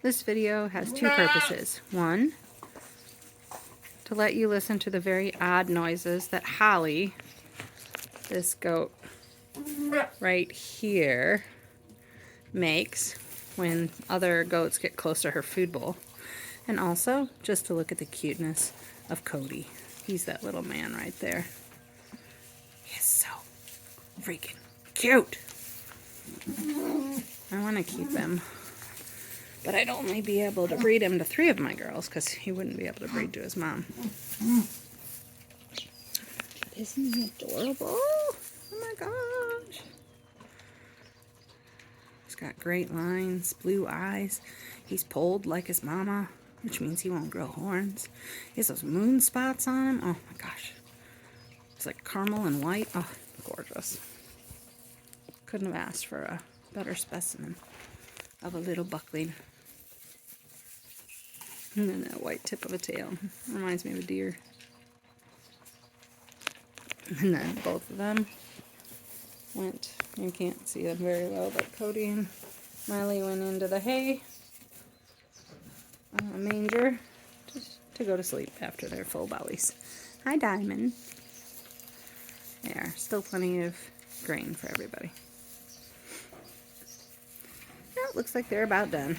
This video has two purposes. One, to let you listen to the very odd noises that Holly, this goat right here, makes when other goats get close to her food bowl. And also, just to look at the cuteness of Cody. He's that little man right there. He's so freaking cute. I want to keep him, but I'd only be able to breed him to 3 of my girls because he wouldn't be able to breed to his mom. Isn't he adorable? Oh my gosh. He's got great lines, blue eyes. He's polled like his mama, which means he won't grow horns. He has those moon spots on him. Oh my gosh. It's like caramel and white. Oh, gorgeous. Couldn't have asked for a better specimen of a little buckling. And then that white tip of a tail. Reminds me of a deer. And then both of them went, you can't see them very well, but Cody and Miley went into the hay manger to go to sleep after their full bellies. Hi, Diamond. There, still plenty of grain for everybody. Well, looks like they're about done.